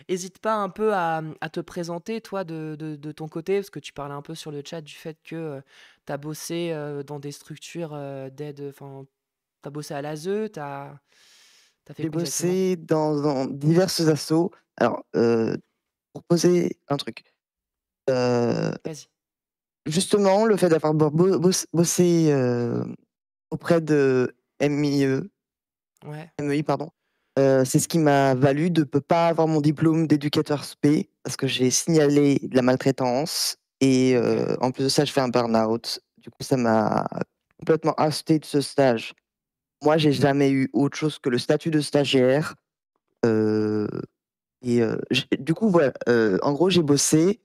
hésite pas un peu à te présenter, toi, de ton côté, parce que tu parlais un peu sur le chat du fait que tu as bossé dans des structures d'aide, enfin, tu as bossé à l'ASE, tu as fait J'ai quoi exactement? bossé dans diverses assos. Alors, pour poser un truc, heu, Vas-y. justement, le fait d'avoir bossé, auprès de Ouais, MEI pardon, c'est ce qui m'a valu de pas avoir mon diplôme d'éducateur spé parce que j'ai signalé de la maltraitance et ok. en plus de ça, je fais un burn-out. Du coup, ça m'a complètement ousté de ce stage. Moi, j'ai jamais eu autre chose que le statut de stagiaire, heu j du coup, voilà, en gros, j'ai bossé,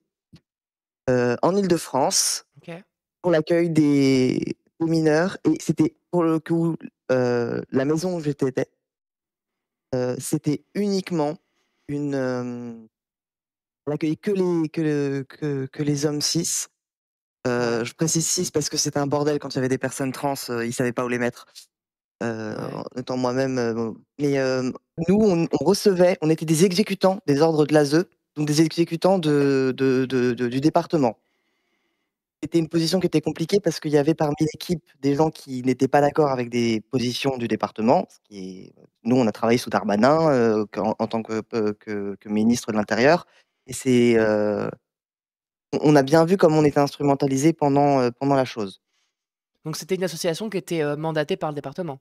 en Île-de-France Ok. pour l'accueil des mineurs et c'était pour le coup, la maison où j'étais c'était uniquement une, elle accueillait que les hommes cis. Ouais, Je précise cis parce que c'était un bordel quand il y avait des personnes trans, ils savaient pas où les mettre. ouais. En étant moi-même, bon mais nous on recevait on était des exécutants des ordres de l'ASE, donc des exécutants Ok. du département. C'était une position qui était compliquée parce qu'il y avait parmi l'équipe des gens qui n'étaient pas d'accord avec des positions du département, ce qui est nous on a travaillé sous Darmanin, en tant que ministre de l'intérieur et on a bien vu comment on était instrumentalisés pendant la chose. Donc c'était une association qui était mandatée par le département,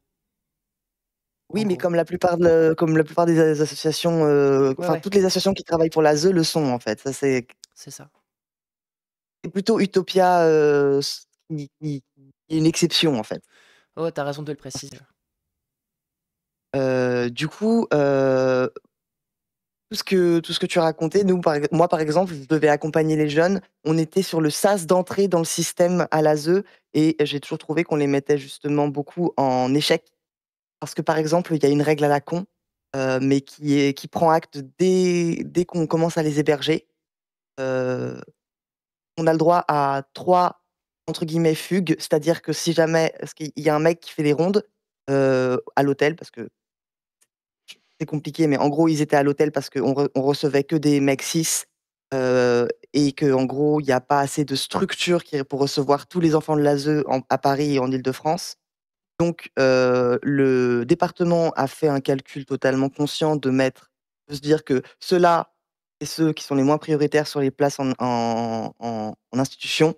Oui, en mais gros. comme la plupart des associations, Ouais, enfin ouais, toutes les associations qui travaillent pour l'ASE le sont en fait. Ça c'est ça. c'est plutôt Utopia, s qui est une exception en fait. Oh, t'as raison de le préciser. Du coup, tout ce que tu as raconté, nous moi par exemple, je devais accompagner les jeunes. On était sur le sas d'entrée dans le système à l'ASE et j'ai toujours trouvé qu'on les mettait justement beaucoup en échec. Parce que par exemple, il y a une règle à la con, mais qui prend acte dès qu'on commence à les héberger. Heu, on a le droit à 3 entre guillemets «fugues», c'est-à-dire que si jamais parce qu'il y a un mec qui fait les rondes, à l'hôtel parce que c'est compliqué, mais en gros, ils étaient à l'hôtel parce qu'on recevait que des mecs cis, et qu'en gros, il y a pas assez de structure qui pour recevoir tous les enfants de l'ASE à Paris et en Île-de-France. Donc le département a fait un calcul totalement conscient de se dire que ceux-là, c'est ceux qui sont les moins prioritaires sur les places en institution,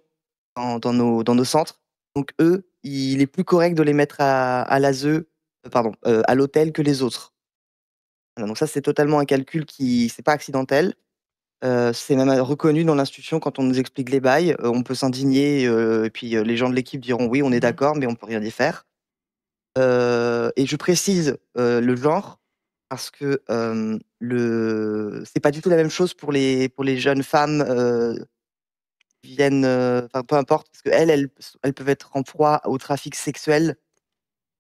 dans nos centres. Donc eux, il est plus correct de les mettre à l'ASE, pardon, à l'hôtel que les autres. Voilà, donc ça, c'est totalement un calcul qui c'est pas accidentel. C'est même, reconnu dans l'institution quand on nous explique les bails. On peut s'indigner, et puis, les gens de l'équipe diront: «Oui, on est Mmh. d'accord, mais on peut rien y faire». Et je précise, le genre parce que, c'est pas du tout la même chose pour les jeunes femmes, qui viennent, enfin peu importe, parce qu'elles peuvent être en proie au trafic sexuel,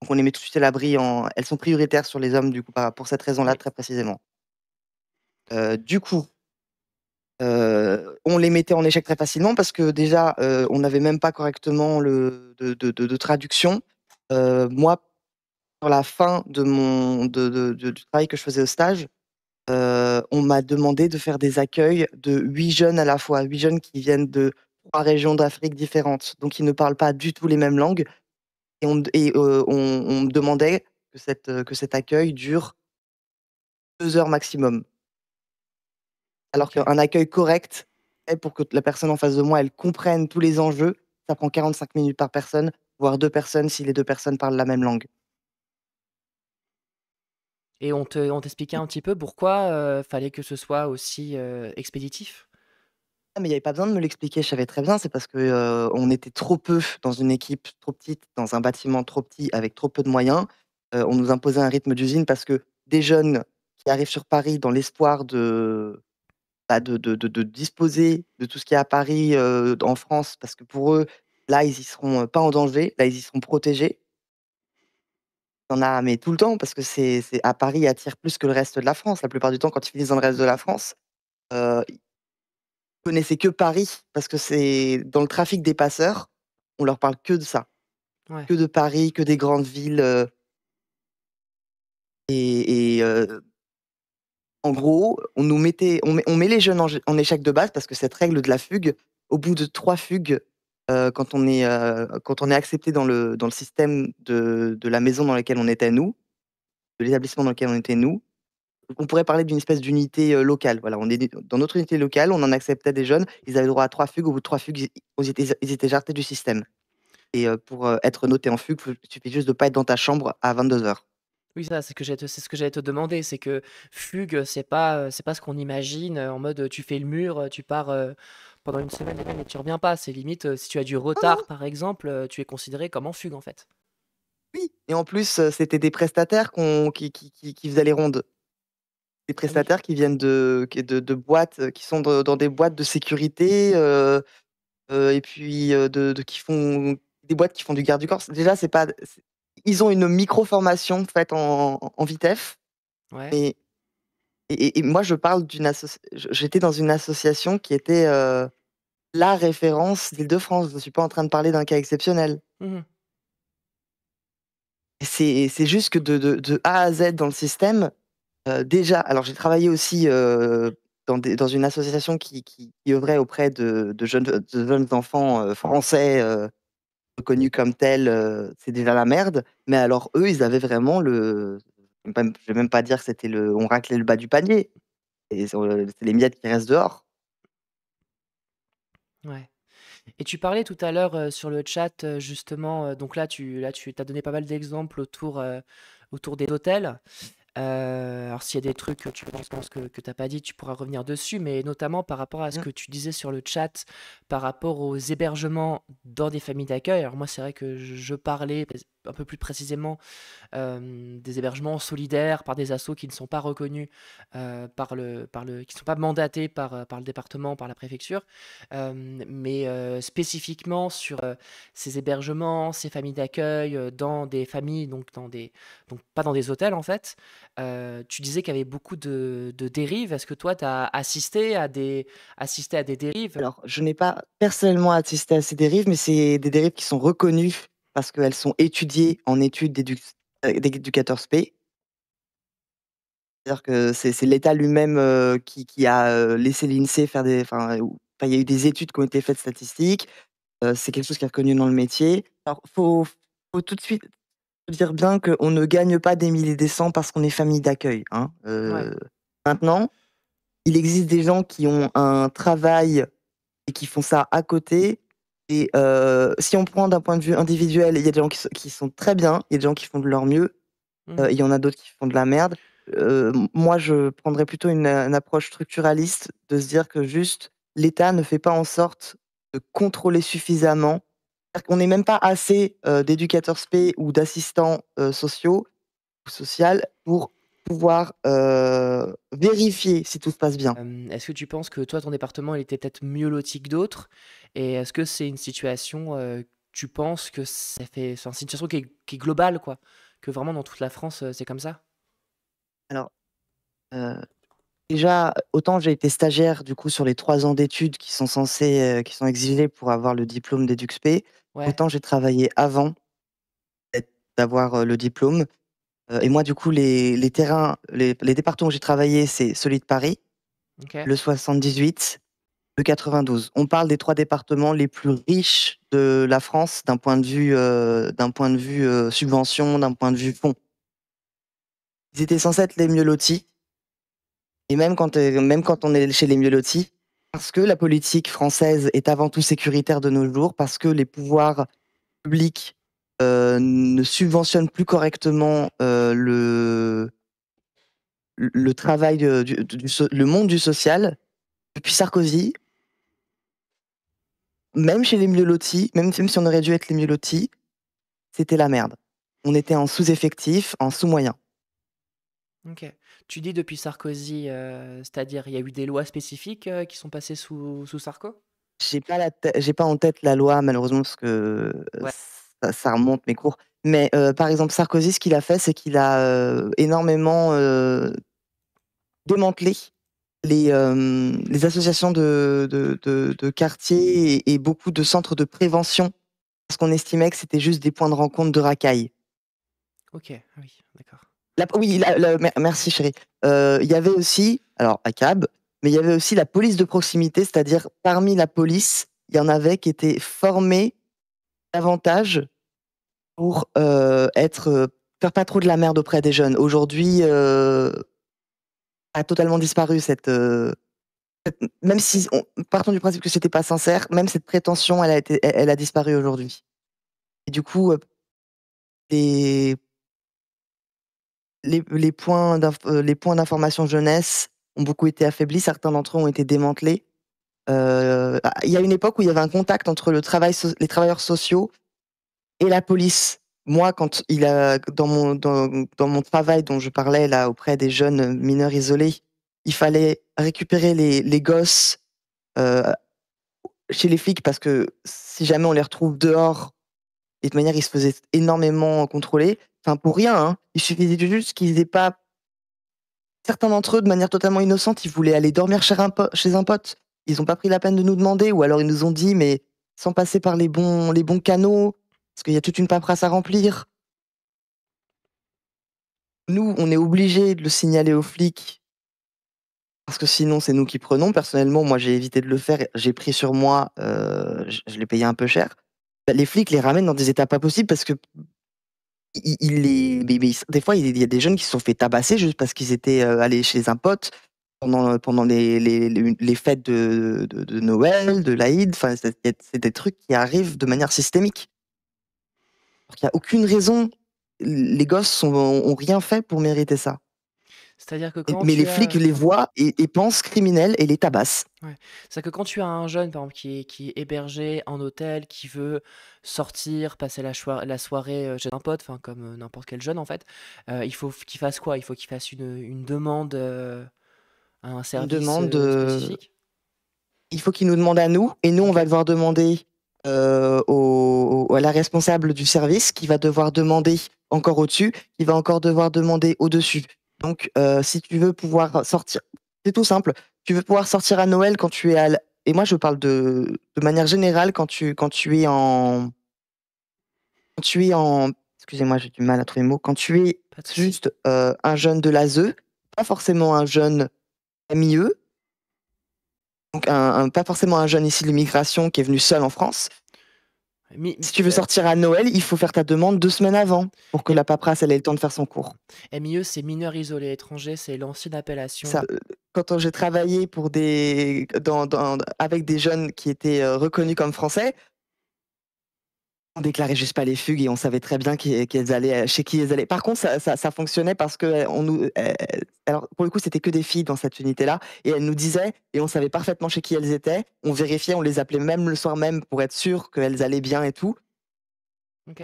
donc on les met tout de suite à l'abri elles sont prioritaires sur les hommes du coup pour cette raison-là Oui. très précisément. Du coup, on les mettait en échec très facilement parce que déjà, on n'avait même pas correctement le de traduction. Moi, sur la fin de mon du travail que je faisais au stage, on m'a demandé de faire des accueils de 8 jeunes à la fois, 8 jeunes qui viennent de 3 régions d'Afrique différentes, donc ils ne parlent pas du tout les mêmes langues on me demandait que cet accueil dure 2 heures maximum. Alors OK. qu'un accueil correct, pour que la personne en face de moi, elle comprenne tous les enjeux, ça prend 45 minutes par personne, voire 2 personnes si les 2 personnes parlent la même langue. Et on t'expliquait un petit peu pourquoi fallait que ce soit aussi expéditif? Ah mais il y avait pas besoin de me l'expliquer, je savais très bien, c'est parce que, on était trop peu dans une équipe trop petite, dans un bâtiment trop petit, avec trop peu de moyens. On nous imposait un rythme d'usine parce que des jeunes qui arrivent sur Paris dans l'espoir de disposer de tout ce qu'il y a à Paris, en France, parce que pour eux, là, ils y seront, pas en danger, là, ils y seront protégés. Il y en a mais tout le temps parce que c'est à Paris, ils attirent plus que le reste de la France. La plupart du temps, quand ils finissent dans le reste de la France, ils connaissaient que Paris parce que c'est dans le trafic des passeurs, on leur parle que de ça, Ouais. que de Paris, que des grandes villes, et En gros, on met les jeunes en échec de base parce que cette règle de la fugue, au bout de 3 fugues, quand on est accepté dans le système de la maison dans laquelle on était nous, de l'établissement dans lequel on était nous, on pourrait parler d'une espèce d'unité, locale. Voilà, on est dans notre unité locale, on en acceptait des jeunes, ils avaient droit à 3 fugues. Au bout de 3 fugues, ils étaient jartés du système et pour, être noté en fugue, il suffit juste de pas être dans ta chambre à 22 heures. Oui, ça, c'est ce que j'allais te demander, c'est que fugue, c'est pas ce qu'on imagine, en mode, tu fais le mur, tu pars, pendant une semaine et tu reviens pas. C'est limite, si tu as du retard, par exemple, tu es considéré comme en fugue, en fait. Oui, et en plus, c'était des prestataires qui faisaient les rondes. Des Ah oui. prestataires qui viennent de boîtes, qui sont dans des boîtes de sécurité, et puis, qui font des boîtes qui font du garde du corps. Déjà, c'est pas c'est ils ont une micro-formation faite en Vitef, Ouais. mais et moi, je parle j'étais dans une association qui était, la référence d'Île-de-France. Je ne suis pas en train de parler d'un cas exceptionnel. Mmh. C'est juste que de A à Z dans le système, déjà alors j'ai travaillé aussi, dans une association qui œuvrait auprès de jeunes enfants, français, reconnus comme tels, c'est déjà la merde. Mais alors eux, ils avaient vraiment je vais même pas dire que c'était on raclait le bas du panier et c'est les miettes qui restent dehors. Ouais. Et tu parlais tout à l'heure, sur le chat, justement, donc là tu tu donné pas mal d'exemples autour des hôtels. Alors s'il y a des trucs que tu penses que tu pas dit, tu pourras revenir dessus, mais notamment par rapport à ce Mmh. que tu disais sur le chat, par rapport aux hébergements dans des familles d'accueil. Alors moi, c'est vrai que je parlais un peu plus précisément des hébergements solidaires par des assos qui ne sont pas reconnus qui ne sont pas mandatés par le département, par la préfecture, mais spécifiquement sur ces hébergements, ces familles d'accueil dans des familles, donc pas dans des hôtels en fait. Tu disais qu'il y avait beaucoup de dérives. Est-ce que toi, tu as assisté à des dérives? Alors, je n'ai pas personnellement assisté à ces dérives, mais c'est des dérives qui sont reconnues parce qu'elles sont étudiées en études d'éducateurs spé. C'est-à-dire que c'est l'État lui-même, qui a, laissé l'INSEE faire il y a eu des études qui ont été faites statistiques, c'est quelque chose qui est reconnu dans le métier. Alors faut tout de suite dire bien qu'on ne gagne pas des milliers et des cents parce qu'on est famille d'accueil, hein. Ouais. Maintenant, il existe des gens qui ont un travail et qui font ça à côté et si on prend d'un point de vue individuel, il y a des gens qui sont très bien, il y a des gens qui font de leur mieux. Mhm. Il y en a d'autres qui font de la merde. Moi, je prendrais plutôt une approche structuraliste, de se dire que juste l'État ne fait pas en sorte de contrôler suffisamment. C'est-à-dire qu'on n'est même pas assez, d'éducateurs spé ou d'assistants, sociaux ou sociales pour pouvoir, vérifier si tout se passe bien. Est-ce que tu penses que toi, ton département, il était peut-être mieux loti que d'autres? Et est-ce que c'est une situation, tu penses que c'est une situation qui est globale, quoi? Que vraiment dans toute la France, c'est comme ça? Alors, heu, déjà, autant j'ai été stagiaire du coup sur les 3 ans d'études qui sont exigés pour avoir le diplôme d'EducSpé, Ouais, autant j'ai travaillé avant d'avoir, le diplôme. Et moi, du coup, les terrains, les départements où j'ai travaillé, c'est celui de Paris, OK. le 78, le 92. On parle des 3 départements les plus riches de la France d'un point de vue, subvention, d'un point de vue fonds. Ils étaient censés être les mieux lotis et même quand on est chez les mieux lotis, parce que la politique française est avant tout sécuritaire de nos jours, parce que les pouvoirs publics, ne subventionnent plus correctement, le travail, le monde du social, depuis Sarkozy, même chez les mieux lotis, même si on aurait dû être les mieux lotis, c'était la merde. On était en sous-effectif, en sous-moyens. OK. Tu dis depuis Sarkozy, c'est-à-dire il y a eu des lois spécifiques, qui sont passées sous Sarko? J'ai pas en tête la loi malheureusement parce que, Ouais. ça remonte mes cours. Mais, par exemple Sarkozy, ce qu'il a fait, c'est qu'il a, énormément, démantelé les associations de quartier et beaucoup de centres de prévention parce qu'on estimait que c'était juste des points de rencontre de racailles. OK, ah oui, d'accord. Oui, merci chérie. Il y avait aussi, alors ACAB, mais il y avait aussi la police de proximité, c'est-à-dire parmi la police, il y en avait qui étaient formés davantage pour, faire pas trop de la merde auprès des jeunes. Aujourd'hui, a totalement disparu même si on partons du principe que c'était pas sincère, même cette prétention, elle a disparu aujourd'hui et du coup, les les points d'information jeunesse ont beaucoup été affaiblis, certains d'entre eux ont été démantelés. Il y a une époque où il y avait un contact entre les travailleurs sociaux et la police. Moi, quand il a dans mon travail dont je parlais là auprès des jeunes mineurs isolés, il fallait récupérer les gosses, heu, chez les flics parce que si jamais on les retrouve dehors et de toute manière ils se faisaient énormément contrôler, enfin pour rien, hein. Il suffisait juste qu'ils aient pas certains d'entre eux de manière totalement innocente, ils voulaient aller dormir chez un pote. Ils ont pas pris la peine de nous demander ou alors ils nous ont dit mais sans passer par les bons canaux, parce qu'il y a toute une paperasse à remplir. Nous, on est obligés de le signaler aux flics parce que sinon c'est nous qui prenons. Personnellement, moi j'ai évité de le faire, j'ai pris sur moi, je l'ai payé un peu cher. Bah, les flics les ramènent dans des états pas possibles parce que ils les mais des fois il y a des jeunes qui se sont fait tabasser juste parce qu'ils étaient, allés chez un pote pendant les fêtes de Noël, de l'Aïd, enfin c'est des trucs qui arrivent de manière systémique. Alors qu'il y a aucune raison, les gosses ont rien fait pour mériter ça. C'est-à-dire que quand Mais les tu flics as les voient et pensent criminels et les tabassent. ouais, c'est-à-dire que quand tu as un jeune, par exemple, qui est hébergé en hôtel, qui veut sortir, passer la soirée, chez un pote, enfin comme, n'importe quel jeune en fait, il faut qu'il fasse quoi? Il faut qu'il fasse une demande, à un Une service, demande, spécifique? il faut qu'ils nous demandent à nous et nous on va OK. devoir demander, à la responsable du service qui va devoir demander encore au-dessus, qui va encore devoir demander au-dessus. Donc, si tu veux pouvoir sortir c'est tout simple, tu veux pouvoir sortir à Noël quand tu es à l et moi je parle de manière générale quand tu es en quand tu es en excusez-moi, j'ai du mal à trouver le mot. Quand tu es Pas de souci. juste, un jeune de l'ASE, pas forcément un jeune MIE, donc pas forcément un jeune issu de l'immigration qui est venu seul en France. Mi Si tu veux sortir à Noël, il faut faire ta demande 2 semaines avant pour que M la paperasse, elle ait le temps de faire son cours. MIE, c'est mineur isolé étranger, c'est l'ancienne appellation. Ça, quand j'ai travaillé pour des dans avec des jeunes qui étaient, reconnus comme français, on déclarait juste pas les fugues et on savait très bien qu'elles allaient, chez qui elles allaient. Par contre, ça fonctionnait parce qu'on nous, alors pour le coup, c'était que des filles dans cette unité-là et elles nous disaient et on savait parfaitement chez qui elles étaient. On vérifiait, on les appelait même le soir même pour être sûr qu'elles allaient bien et tout OK.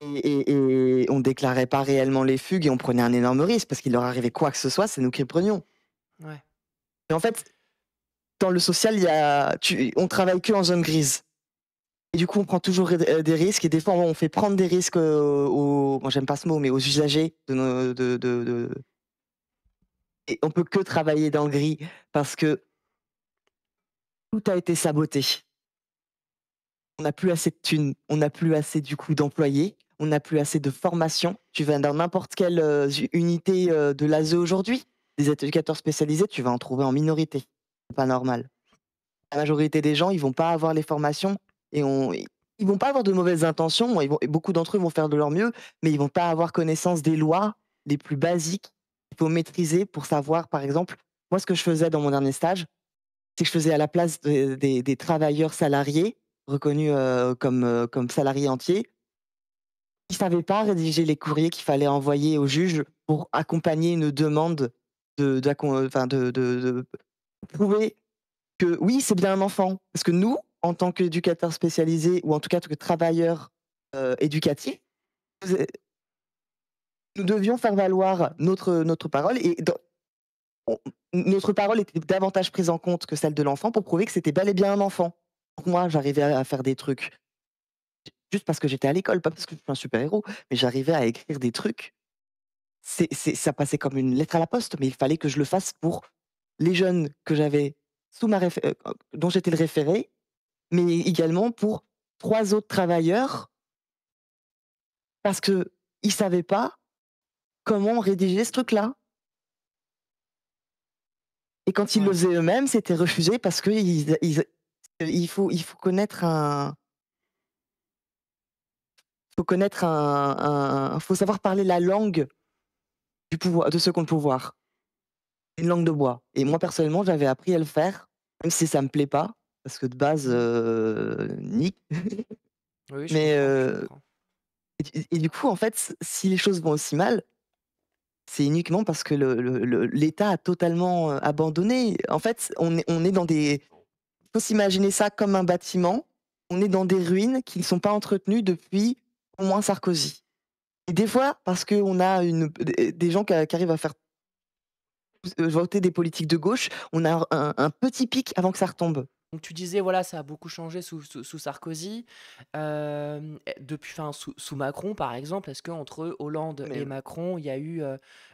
et on déclarait pas réellement les fugues et on prenait un énorme risque parce qu'il leur arrivait quoi que ce soit, c'est nous qui le prenions. Ouais. Et en fait, dans le social, on travaille que en zone grise. Et du coup, on prend toujours des risques et des fois, on fait prendre des risques, aux moi, j'aime pas ce mot, mais aux usagers de nos de et on peut que travailler dans le gris parce que tout a été saboté. On n'a plus assez de thunes, on n'a plus assez, du coup, d'employés, on n'a plus assez de formation. Tu vas dans n'importe quelle, unité, de l'ASE aujourd'hui, des éducateurs spécialisés, tu vas en trouver en minorité. C'est pas normal. La majorité des gens, ils vont pas avoir les formations et ils vont pas avoir de mauvaises intentions, et beaucoup d'entre eux vont faire de leur mieux, mais ils vont pas avoir connaissance des lois les plus basiques qu'il faut maîtriser pour savoir, par exemple, moi, ce que je faisais dans mon dernier stage, c'est que je faisais à la place des travailleurs salariés reconnus, comme salariés entiers, ils savaient pas rédiger les courriers qu'il fallait envoyer au juge pour accompagner une demande de prouver que oui, c'est bien un enfant. Parce que nous, en tant qu'éducateurs spécialisés ou en tout cas que travailleurs, éducatifs, heu, nous devions faire valoir notre parole et on notre parole était davantage prise en compte que celle de l'enfant pour prouver que c'était bel et bien un enfant. Donc moi, j'arrivais à faire des trucs juste parce que j'étais à l'école, pas parce que je suis un super héros, mais j'arrivais à écrire des trucs. Ça passait comme une lettre à la poste, mais il fallait que je le fasse pour les jeunes que j'avais sous ma dont j'étais le référé, mais également pour 3 autres travailleurs parce qu'ils savaient pas comment rédiger ce truc-là? Et quand ils le Ouais. faisaient eux-mêmes, c'était refusé parce il faut connaître faut savoir parler la langue du pouvoir de ceux qui ont le pouvoir, une langue de bois. Et moi, personnellement, j'avais appris à le faire, même si ça me plaît pas, parce que de base, Mmh. ni Oui, je mais comprends, je comprends. du coup, en fait, si les choses vont aussi mal, c'est uniquement parce que l'État a totalement, abandonné. En fait, on est dans des faut s'imaginer ça comme un bâtiment. On est dans des ruines qui ne sont pas entretenues depuis au moins Sarkozy. Et des fois, parce qu'on a des gens qui arrivent à faire voter des politiques de gauche, on a un petit pic avant que ça retombe. Donc tu disais, voilà, ça a beaucoup changé sous Sarkozy. Depuis, enfin, sous Macron, par exemple, est-ce qu'entre Hollande Mais et Macron, il y a eu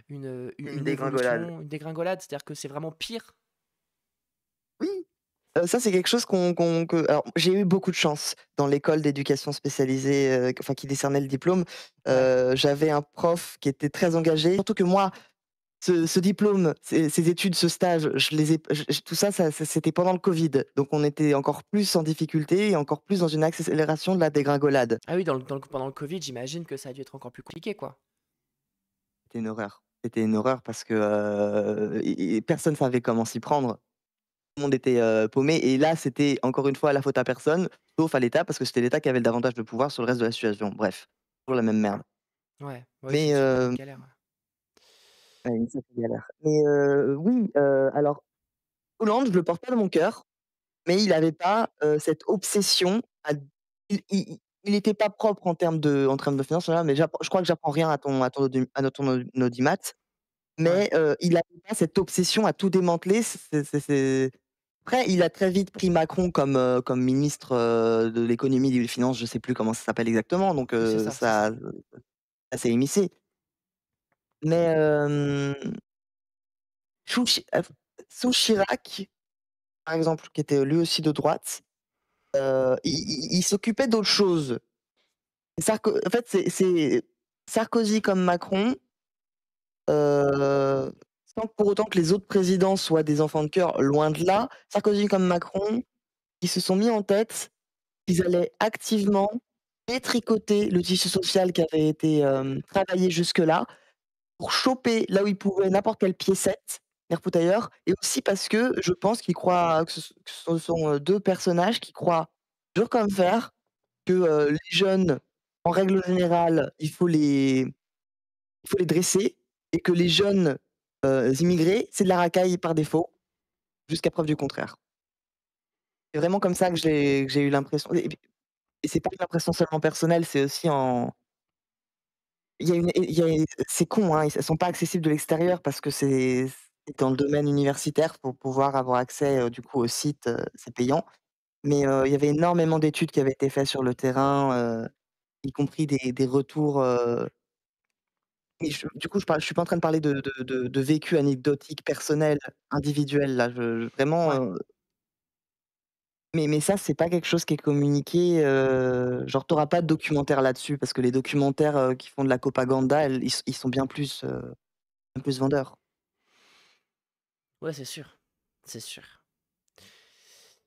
une une dégringolade. évolution, une dégringolade? C'est-à-dire que c'est vraiment pire? Oui, ça c'est quelque chose alors j'ai eu beaucoup de chance dans l'école d'éducation spécialisée, enfin qui décernait le diplôme. Ouais. J'avais un prof qui était très engagé, surtout que moi, ce diplôme, ces études, ce stage, je les ai je tout ça, c'était pendant le covid, donc on était encore plus en difficulté et encore plus dans une accélération de la dégringolade. Ah oui, pendant le Covid, j'imagine que ça a dû être encore plus compliqué, quoi. C'était une horreur. C'était une horreur parce que, et personne savait comment s'y prendre. Tout le monde était, paumé et là, c'était encore une fois la faute à personne, sauf à l'État parce que c'était l'État qui avait davantage de pouvoir sur le reste de la situation. Bref, toujours la même merde. Ouais, oui, Mais, c'est une galère, ouais. ouais, une sacrée galère. Mais, oui, alors Hollande, je le porte pas dans mon cœur, mais il avait pas, cette obsession à il était pas propre en termes de finances, voilà, mais je crois que j'apprends rien à ton audimat. Ouais. Mais, il avait pas cette obsession à tout démanteler. C'est après, il a très vite pris Macron comme ministre, de l'économie et des finances, je sais plus comment ça s'appelle exactement, donc Oui, c'est ça, c'est ça. ça s'est immiscé. Mais, Chouchi sous Chirac, par exemple, qui était lui aussi de droite, il s'occupait d'autres choses. En fait, c'est Sarkozy comme Macron, Heu, sans pour autant que les autres présidents soient des enfants de cœur, loin de là. Sarkozy comme Macron, ils se sont mis en tête qu'ils allaient activement détricoter le tissu social qui avait été, travaillé jusque-là, pour choper là où ils pouvaient n'importe quelle piécette, les foutre ailleurs et aussi parce que je pense qu'ils croient que ce sont, 2 personnages qui croient dur comme fer que, les jeunes, en règle générale, il faut les dresser et que les jeunes, immigrés, c'est de la racaille par défaut, jusqu'à preuve du contraire. C'est vraiment comme ça que j'ai eu l'impression et c'est pas une impression seulement personnelle, c'est aussi en il y a c'est con, hein, elles sont pas accessibles de l'extérieur parce que c'est dans le domaine universitaire pour pouvoir avoir accès, du coup, au site, c'est payant. Mais, il y avait énormément d'études qui avaient été faites sur le terrain, y compris des retours, mais du coup, je suis pas en train de parler de vécu anecdotique, personnel, individuel là, je vraiment, Ouais. mais ça, c'est pas quelque chose qui est communiqué, genre tu auras pas de documentaire là-dessus parce que les documentaires, qui font de la propaganda, ils sont bien plus vendeurs. Ouais, c'est sûr. C'est sûr.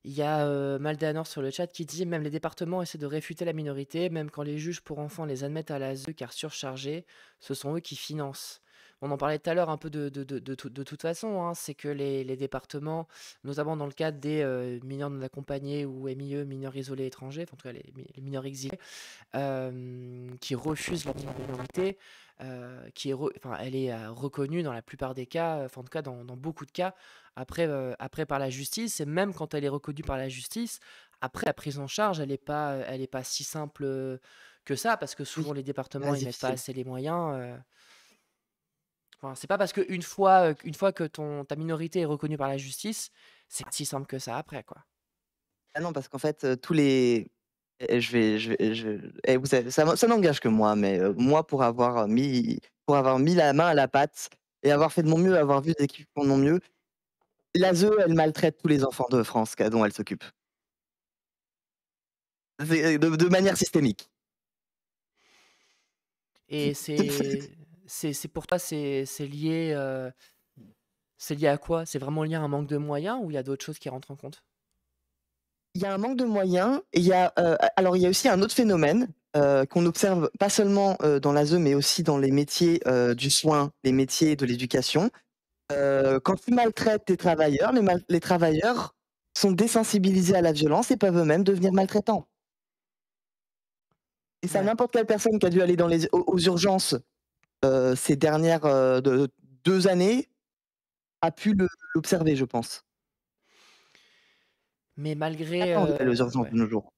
Il y a, Maldanor sur le chat qui dit: «Même les départements essaient de réfuter la minorité, même quand les juges pour enfants les admettent à l'ASE car surchargés, ce sont eux qui financent». On en parlait tout à l'heure un peu de toute façon, hein, c'est que les départements, notamment dans le cadre des, mineurs non accompagnés ou MIE, mineurs isolés étrangers, enfin en tout cas les mineurs exilés, qui refuse leur minorité, qui est enfin, elle est reconnue dans la plupart des cas, enfin en tout cas dans beaucoup de cas, après par la justice. Et même quand elle est reconnue par la justice, après la prise en charge, elle est pas si simple que ça, parce que Oui, souvent les ça départements reste ils mettent pas difficile. assez les moyens. Enfin, c'est pas parce qu'une fois, une fois que ta minorité est reconnue par la justice, c'est pas si simple que ça après, quoi. Ah non, parce qu'en fait, tous les vous savez, ça n'engage que moi, mais, moi pour avoir mis la main à la pâte et avoir fait de mon mieux, avoir vu des équipes qui font de mon mieux, l'ASE, elle maltraite tous les enfants de France dont elle s'occupe. De manière systémique. Et c'est pour toi, c'est lié à quoi? C'est vraiment lié à un manque de moyens ou il y a d'autres choses qui rentrent en compte? Il y a un manque de moyens et il y a, alors il y a aussi un autre phénomène, qu'on observe pas seulement, dans l'ASE, mais aussi dans les métiers, du soin, les métiers de l'éducation. Quand tu maltraites tes travailleurs, les travailleurs sont désensibilisés à la violence et peuvent eux-mêmes devenir maltraitants. Et ça, Ouais. n'importe quelle personne qui a dû aller dans les aux urgences, ces dernières, 2 années a pu l'observer, je pense. Mais malgré, Maintenant, on aller aux urgences ouais. de nos jours.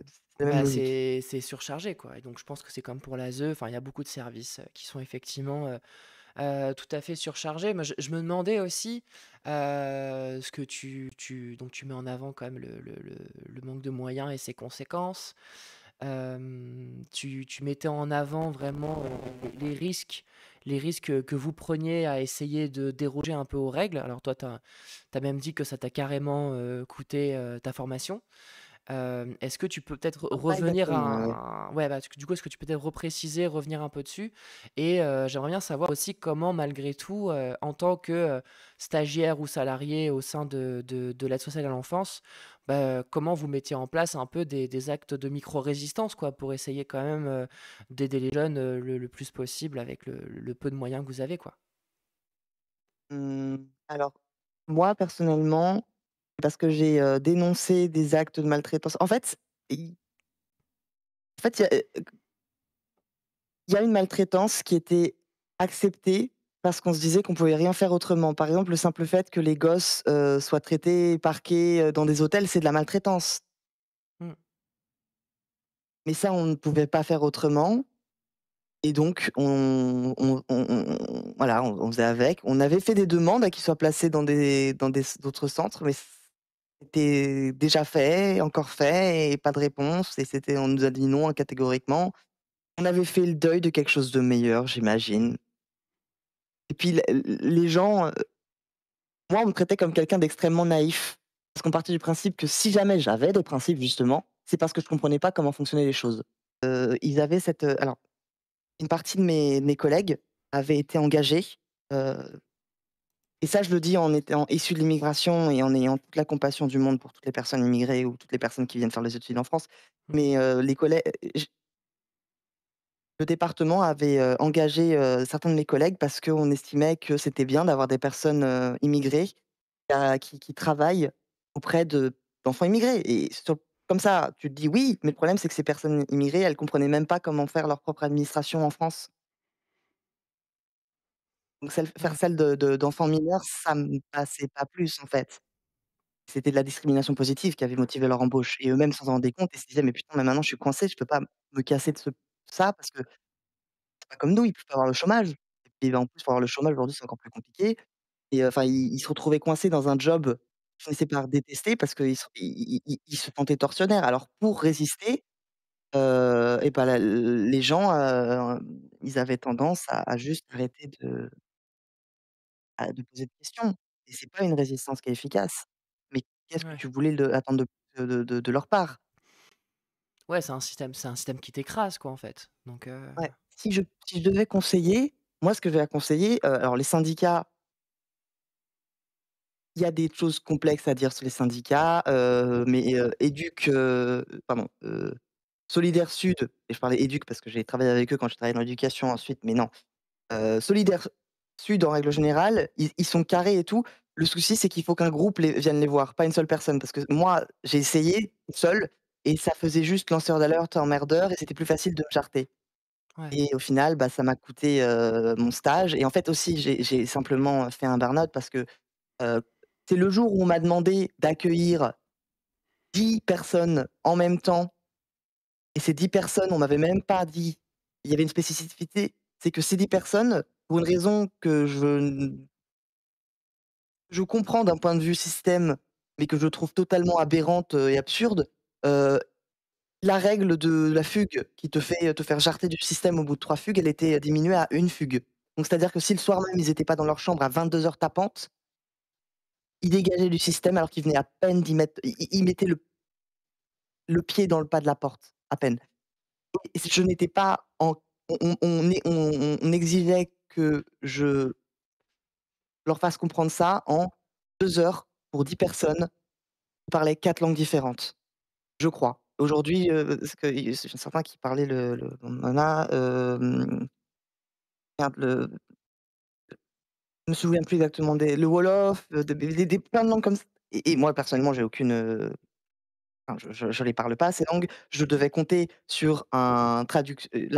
C'est la même Bah, logique. c'est surchargé, quoi et donc je pense que c'est comme pour l'ASE, enfin, il y a beaucoup de services, qui sont effectivement, tout à fait surchargés. Moi, je me demandais aussi, ce que tu mets en avant quand même le manque de moyens et ses conséquences. Tu mettais en avant vraiment, les risques que vous preniez à essayer de déroger un peu aux règles. Alors toi, tu as même dit que ça t'a carrément, coûté, ta formation. Est-ce que tu peux peut-être Pas revenir exactement, ouais. à ouais, bah, du coup, est-ce que tu peux peut-être repréciser, revenir un peu dessus? Et j'aimerais bien savoir aussi comment malgré tout, en tant que, stagiaire ou salarié au sein de l'aide sociale à l'enfance, bah, comment vous mettiez en place un peu des actes de micro-résistance, quoi, pour essayer quand même, d'aider les jeunes, le plus possible avec le peu de moyens que vous avez, quoi? Alors, moi, personnellement, parce que j'ai, dénoncé des actes de maltraitance i en fait, il y a une maltraitance qui était acceptée parce qu'on se disait qu'on pouvait rien faire autrement. Par exemple, le simple fait que les gosses, soient traités, parqués, dans des hôtels, c'est de la maltraitance. Mmh. Mais ça, on ne pouvait pas faire autrement et donc voilà, on faisait avec. On avait fait des demandes à qu'ils soient placés dans des d'autres centres, mais c'était déjà fait, encore fait et pas de réponse et on nous a dit non, catégoriquement. On avait fait le deuil de quelque chose de meilleur, j'imagine. Et puis les gens, moi, on me traitait comme quelqu'un d'extrêmement naïf. Parce qu'on partait du principe que si jamais j'avais des principes justement, c'est parce que je comprenais pas comment fonctionnaient les choses. Ils avaient alors une partie de mes collègues avaient été engagés, heu et ça je le dis en étant issu de l'immigration et en ayant toute la compassion du monde pour toutes les personnes immigrées ou toutes les personnes qui viennent faire les études en France. Mmh. Mais, les collègues le département avait, engagé, certains de mes collègues parce qu'on estimait que c'était bien d'avoir des personnes, immigrées, qui travaillent auprès d'enfants immigrés et comme ça, tu te dis: «Oui», mais le problème, c'est que ces personnes immigrées, elles comprenaient même pas comment faire leur propre administration en France. Donc faire Ouais. celle d'enfants mineurs, ça me passait pas plus, en fait. C'était de la discrimination positive qui avait motivé leur embauche et eux-mêmes s'en rendaient compte et se disaient: «Mais putain, mais maintenant je suis coincé, je peux pas me casser de ça parce que c'est pas comme nous, ils peuvent pas avoir le chômage» et puis, en plus, pour avoir le chômage aujourd'hui, c'est encore plus compliqué et enfin, ils se retrouvaient coincés dans un job qu'ils finissaient par détester parce qu'ils se sentaient tortionnaires. Alors pour résister, et bah, les gens, ils avaient tendance à juste arrêter de poser de questions et c'est pas une résistance qui est efficace. Mais qu'est-ce que Ouais. tu voulais attendre de leur part? Ouais, c'est un système qui t'écrase, quoi, en fait. Donc Ouais, si je devais conseiller, moi ce que j'ai à conseiller, alors les syndicats, il y a des choses complexes à dire sur les syndicats, mais, pardon, Solidaires Sud et je parlais éduc parce que j'ai travaillé avec eux quand je travaillais dans l'éducation ensuite, mais non, Solidaires Sud en règle générale, ils sont carrés et tout. Le souci, c'est qu'il faut qu'un groupe vienne les voir, pas une seule personne. Parce que moi, j'ai essayé toute seule et ça faisait juste lanceur d'alerte, emmerdeur et c'était plus facile de me jarter. ouais. Et au final, bah, ça m'a coûté, mon stage et en fait aussi, j'ai simplement fait un burn-out parce que, heu, c'est le jour où on m'a demandé d'accueillir 10 personnes en même temps et ces 10 personnes, on m'avait même pas dit il y avait une spécificité, c'est que ces 10 personnes, pour une raison que je comprends d'un point de vue système, mais que je trouve totalement aberrante, et absurde, heu, la règle de la fugue qui te fait, te faire jarter du système au bout de 3 fugues, elle était diminuée à une fugue. Donc c'est-à-dire que si le soir même, ils étaient pas dans leur chambre à 22 heures tapantes, ils dégageaient du système alors qu'ils venaient à peine d'y mettre ils mettaient le pied dans le pas de la porte, à peine. Et je n'étais pas en On exigeait que je leur fasse comprendre ça en 2 heures pour 10 personnes qui parlaient 4 langues différentes, je crois. Aujourd'hui, parce que y certains qui parlaient le merde, je me souviens plus exactement le wolof, des plein de langues comme ça et moi personnellement j'ai aucune, enfin je les parle pas ces langues. Je devais compter sur la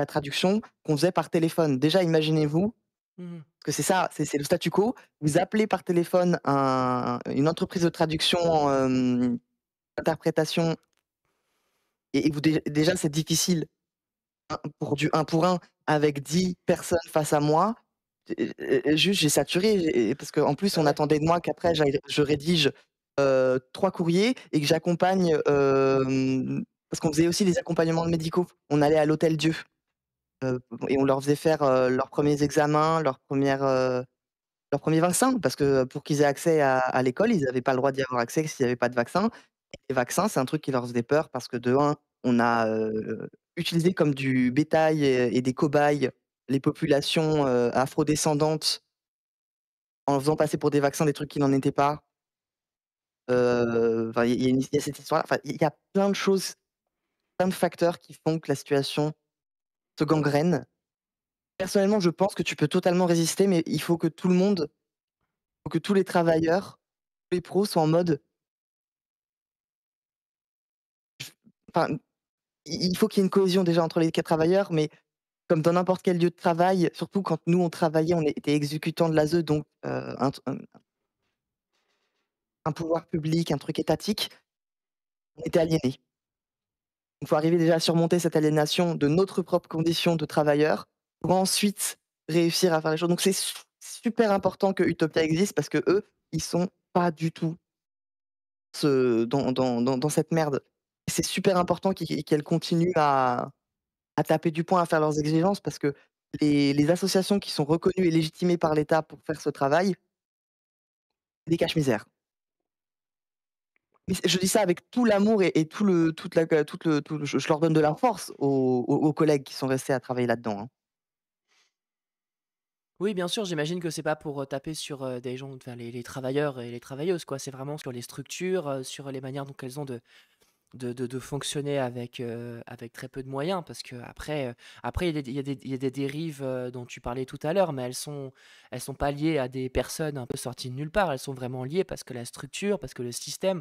traduction qu'on faisait par téléphone. Déjà imaginez-vous, Mmh. parce que c'est ça, c'est le statu quo, vous appelez par téléphone une entreprise de traduction, d'interprétation et vous déjà c'est difficile, pour du un pour un avec 10 personnes face à moi. Juste j'ai saturé parce qu'en plus Bah, on ouais. attendait de moi qu'après je rédige, 3 courriers et que j'accompagne, parce qu'on faisait aussi des accompagnements médicaux. On allait à l'Hôtel-Dieu, et on leur faisait faire, leurs premiers examens, leurs premiers vaccins parce que pour qu'ils aient accès à l'école, ils avaient pas le droit d'y avoir accès s'il y avait pas de vaccin. Les vaccins, c'est un truc qui leur faisait peur parce que de un, on a, utilisé comme du bétail et des cobayes les populations, afro-descendantes en faisant passer pour des vaccins des trucs qui n'en étaient pas. Enfin, il y a cette histoire-là. Enfin, il y a plein de choses, plein de facteurs qui font que la situation se gangrène. Personnellement, je pense que tu peux totalement résister, mais il faut que tout le monde, faut que tous les travailleurs, tous les pros soient en mode enfin, il faut qu'il y ait une cohésion déjà entre les travailleurs, mais comme dans n'importe quel lieu de travail, surtout quand nous on travaillait, on était exécutants de l'ASE, donc un pouvoir public, un truc étatique, on était aliénés. Il faut arriver déjà à surmonter cette aliénation de notre propre condition de travailleur, pour ensuite réussir à faire les choses. Donc c'est super important que Utopia existe parce qu'eux, ils sont pas du tout dans cette merde. Et c'est super important qu'elles continuent à taper du poing, à faire leurs exigences parce que les associations qui sont reconnues et légitimées par l'État pour faire ce travail, c'est des cache-misères. Mais je dis ça avec tout l'amour et tout le toute la toute le tout le je leur donne de la force aux collègues qui sont restés à travailler là-dedans, hein. Oui, bien sûr, j'imagine que c'est pas pour, taper sur, des gens, enfin les travailleurs et les travailleuses, quoi. C'est vraiment sur les structures, sur les manières dont elles ont de fonctionner avec très peu de moyens. Parce qu'après, après il y a des dérives, dont tu parlais tout à l'heure, mais elles sont pas liées à des personnes un peu sorties de nulle part. Elles sont vraiment liées parce que la structure, parce que le système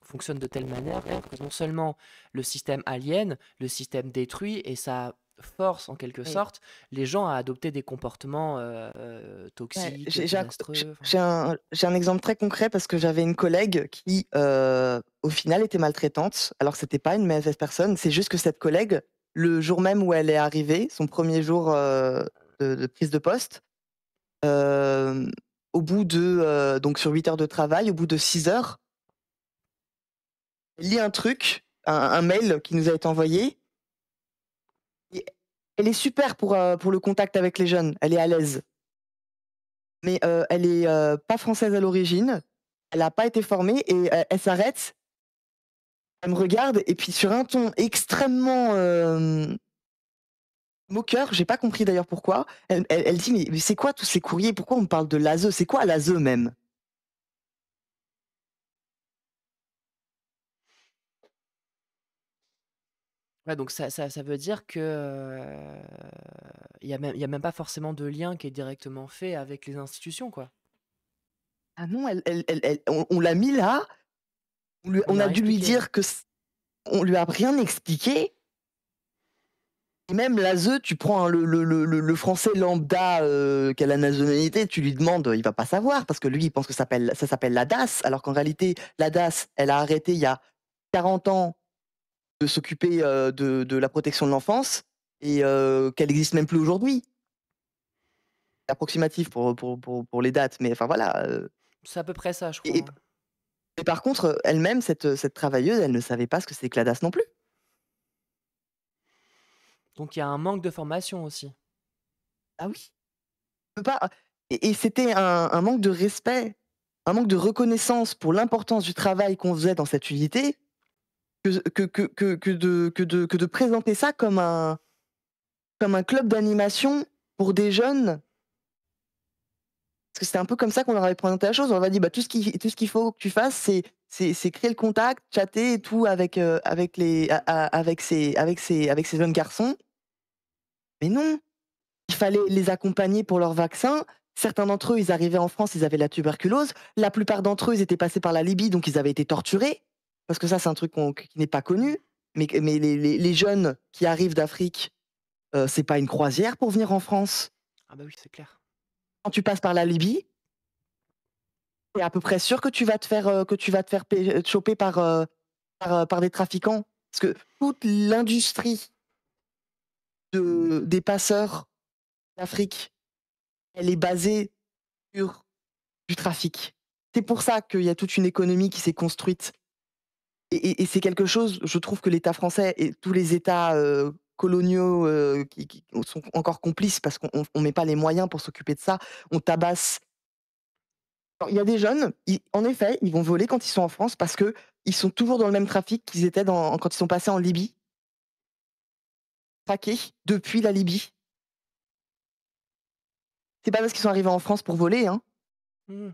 fonctionne de telle manière que non seulement le système aliène, le système détruit et ça force en quelque Oui. sorte les gens à adopter des comportements, Ouais, toxiques, désastreux, enfin. j'ai un exemple très concret parce que j'avais une collègue qui, au final était maltraitante. Alors c'était pas une mauvaise personne, c'est juste que cette collègue, le jour même où elle est arrivée, son premier jour, de prise de poste, hem, au bout de, donc sur 8 heures de travail, au bout de 6 heures, elle lit un truc, un mail qui nous a été envoyé et elle est super pour le contact avec les jeunes, elle est à l'aise. Mais, elle est, pas française à l'origine, elle a pas été formée et elle s'arrête, elle me regarde et puis sur un ton extrêmement, moqueur, j'ai pas compris d'ailleurs pourquoi, elle dit: «Mais c'est quoi tous ces courriers? Pourquoi on me parle de l'ASE? C'est quoi l'ASE même?» Ouais, donc ça veut dire que, il y a même pas forcément de lien qui est directement fait avec les institutions, quoi? Ah non, on l'a mis là, On on lui a a rien dû lui expliqué, ouais. dire que on lui a rien expliqué et même l'ASE, tu prends le français lambda, qui a la nationalité, tu lui demandes, il va pas savoir parce que lui, il pense que ça s'appelle la DAS, alors qu'en réalité, la DAS, elle a arrêté il y a 40 ans de s'occuper, de la protection de l'enfance et qu'elle existe même plus aujourd'hui. C'est approximatif pour les dates, mais enfin voilà, C'est à peu près ça, je crois, et hein. par contre, elle-même, cette travailleuse, elle ne savait pas ce que c'est que la DAS non plus. Donc il y a un manque de formation aussi. Ah oui, on peut pas et c'était un manque de respect, un manque de reconnaissance pour l'importance du travail qu'on faisait dans cette unité, que de présenter ça comme un comme un club d'animation pour des jeunes, parce que c'était un peu comme ça qu'on leur avait présenté la chose. On leur a dit: «Bah, tout ce qu'il faut que tu fasses, c'est créer le contact, chatter et tout avec les a avec ces jeunes garçons». Mais non! Il fallait les accompagner pour leur vaccin. Certains d'entre eux, ils arrivaient en France, ils avaient la tuberculose. La plupart d'entre eux, ils étaient passés par la Libye, donc ils avaient été torturés. Parce que ça, c'est un truc qui n'est pas connu. Mais les jeunes qui arrivent d'Afrique, c'est pas une croisière pour venir en France. Ah bah oui, c'est clair. Quand tu passes par la Libye, tu es à peu près sûr que tu vas te faire choper par des trafiquants. Parce que toute l'industrie des passeurs d'Afrique, elle est basée sur du trafic. C'est pour ça qu'il y a toute une économie qui s'est construite et c'est quelque chose, je trouve que l'État français et tous les États, coloniaux, qui sont encore complices parce qu'on met pas les moyens pour s'occuper de ça. On tabasse alors il y a des jeunes, ils en effet, ils vont voler quand ils sont en France parce qu'ils sont toujours dans le même trafic qu'ils étaient quand ils sont passés en Libye, traqués depuis la Libye. C'est pas parce qu'ils sont arrivés en France pour voler, hein. Mmh.